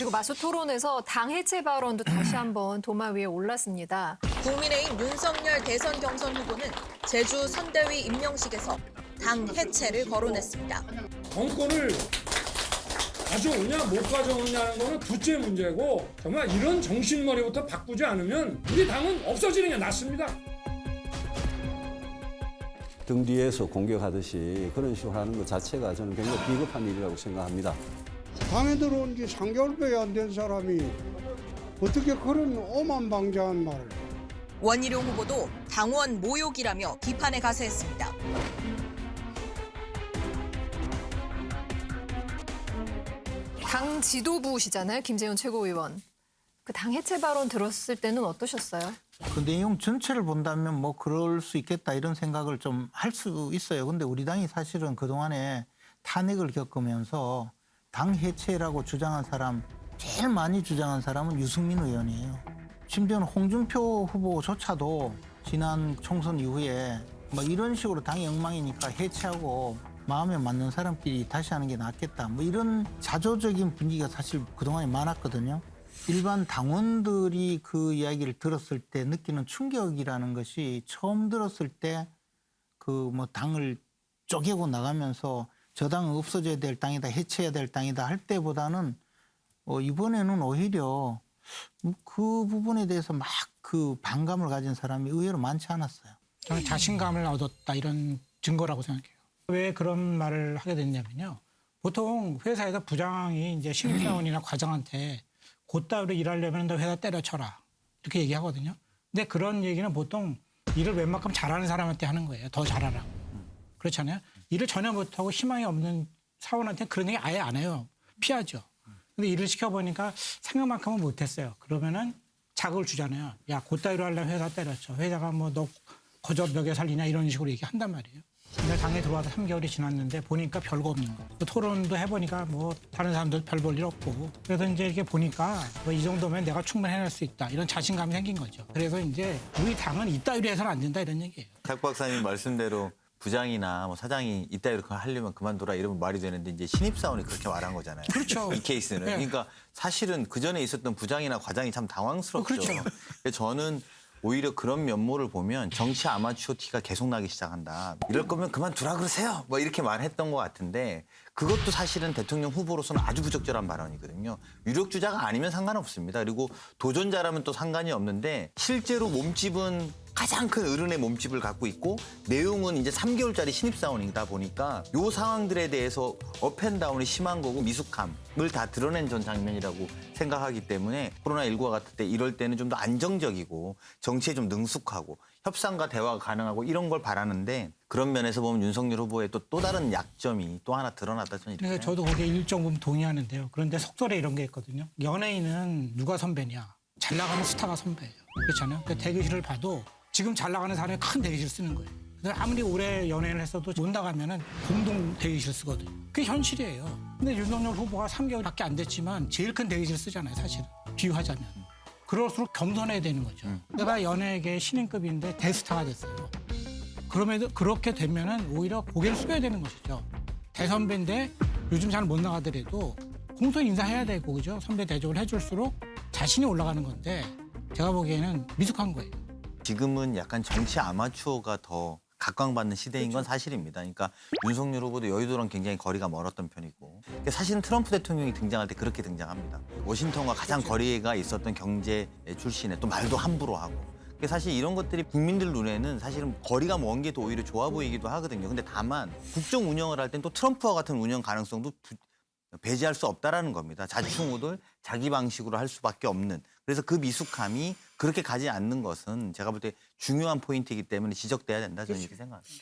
그리고 마소 토론에서 당 해체 발언도 다시 한번 도마 위에 올랐습니다. 국민의힘 윤석열 대선 경선 후보는 제주 선대위 임명식에서 당 해체를 거론했습니다. 정권을 가져오냐 못 가져오냐는 거는 둘째 문제고 정말 이런 정신머리부터 바꾸지 않으면 우리 당은 없어지는 게 낫습니다. 등 뒤에서 공격하듯이 그런 식으로 하는 것 자체가 저는 굉장히 비겁한 일이라고 생각합니다. 당에 들어온 지 3개월밖에 안 된 사람이 어떻게 그런 오만방자한 말을. 원희룡 후보도 당원 모욕이라며 비판에 가세했습니다. 당 지도부시잖아요, 김재훈 최고위원. 그 당 해체 발언 들었을 때는 어떠셨어요? 그 내용 전체를 본다면 뭐 그럴 수 있겠다 이런 생각을 좀 할 수 있어요. 근데 우리 당이 사실은 그동안에 탄핵을 겪으면서 당 해체라고 주장한 사람, 제일 많이 주장한 사람은 유승민 의원이에요. 심지어는 홍준표 후보조차도 지난 총선 이후에 뭐 이런 식으로 당이 엉망이니까 해체하고 마음에 맞는 사람끼리 다시 하는 게 낫겠다. 뭐 이런 자조적인 분위기가 사실 그동안에 많았거든요. 일반 당원들이 그 이야기를 들었을 때 느끼는 충격이라는 것이 처음 들었을 때 그 뭐 당을 쪼개고 나가면서 저 당은 없어져야 될 당이다, 해체해야 될 당이다 할 때보다는 이번에는 오히려 그 부분에 대해서 막 그 반감을 가진 사람이 의외로 많지 않았어요. 저는 자신감을 얻었다 이런 증거라고 생각해요. 왜 그런 말을 하게 됐냐면요. 보통 회사에서 부장이 이제 신입사원이나 과장한테 곧따로 일하려면 너 회사 때려쳐라 이렇게 얘기하거든요. 근데 그런 얘기는 보통 일을 웬만큼 잘하는 사람한테 하는 거예요. 더 잘하라고. 그렇잖아요. 일을 전혀 못하고 희망이 없는 사원한테 그런 얘기 아예 안 해요. 피하죠. 근데 일을 시켜보니까 생각만큼은 못했어요. 그러면은 자극을 주잖아요. 야, 곧따위로 하려면 회사 때려쳐. 회사가 뭐 너 거저 벽에 살리냐 이런 식으로 얘기한단 말이에요. 근데 당에 들어와서 3개월이 지났는데 보니까 별거 없는 거. 토론도 해보니까 뭐 다른 사람들 별 볼 일 없고. 그래서 이제 이렇게 보니까 뭐 이 정도면 내가 충분히 해낼 수 있다. 이런 자신감이 생긴 거죠. 그래서 이제 우리 당은 이따위로 해서는 안 된다 이런 얘기예요. 탁 박사님 말씀대로 부장이나 뭐 사장이 이따위로 하려면 그만둬라 이러면 말이 되는데 이제 신입사원이 그렇게 말한 거잖아요. 그렇죠. 이 케이스는. 네. 그러니까 사실은 그전에 있었던 부장이나 과장이 참 당황스럽죠. 그렇죠. 근데 저는 오히려 그런 면모를 보면 정치 아마추어 티가 계속 나기 시작한다. 이럴 거면 그만두라 그러세요. 뭐 이렇게 말했던 것 같은데 그것도 사실은 대통령 후보로서는 아주 부적절한 발언이거든요. 유력주자가 아니면 상관없습니다. 그리고 도전자라면 또 상관이 없는데 실제로 몸집은 가장 큰 어른의 몸집을 갖고 있고 내용은 이제 3개월짜리 신입사원이다 보니까 요 상황들에 대해서 업앤다운이 심한 거고 미숙함을 다 드러낸 전 장면이라고 생각하기 때문에 코로나19와 같을 때 이럴 때는 좀 더 안정적이고 정치에 좀 능숙하고 협상과 대화가 가능하고 이런 걸 바라는데 그런 면에서 보면 윤석열 후보의 또 다른 약점이 또 하나 드러났다 저는 이렇게 그러니까 저도 거기에 일정 부분 동의하는데요. 그런데 속설에 이런 게 있거든요. 연예인은 누가 선배냐. 잘 나가는 스타가 선배예요. 그렇잖아요. 그러니까 대기실을 봐도 지금 잘 나가는 사람이 큰 대기실 쓰는 거예요. 근데 아무리 오래 연예인을 했어도 못 나가면은 공동 대기실 쓰거든요. 그게 현실이에요. 근데 윤석열 후보가 3개월밖에 안 됐지만 제일 큰 대기실 쓰잖아요, 사실은. 비유하자면. 그럴수록 겸손해야 되는 거죠. 내가 연예계 신인급인데 대스타가 됐어요. 그럼에도 그렇게 되면은 오히려 고개를 숙여야 되는 것이죠. 대선배인데 요즘 잘 못 나가더라도 공손 인사해야 되고 그죠? 선배 대접을 해줄수록 자신이 올라가는 건데 제가 보기에는 미숙한 거예요. 지금은 약간 정치 아마추어가 더 각광받는 시대인 건 사실입니다. 그러니까 윤석열 후보도 여의도랑 굉장히 거리가 멀었던 편이고 그러니까 사실은 트럼프 대통령이 등장할 때 그렇게 등장합니다. 워싱턴과 가장 거리가 있었던 경제 출신에 또 말도 함부로 하고 그러니까 사실 이런 것들이 국민들 눈에는 사실은 거리가 먼 게 더 오히려 좋아 보이기도 하거든요. 근데 다만 국정 운영을 할 땐 또 트럼프와 같은 운영 가능성도 배제할 수 없다라는 겁니다. 자충우돌 자기 방식으로 할 수밖에 없는. 그래서 그 미숙함이 그렇게 가지 않는 것은 제가 볼 때 중요한 포인트이기 때문에 지적돼야 된다 저는 이렇게 생각합니다.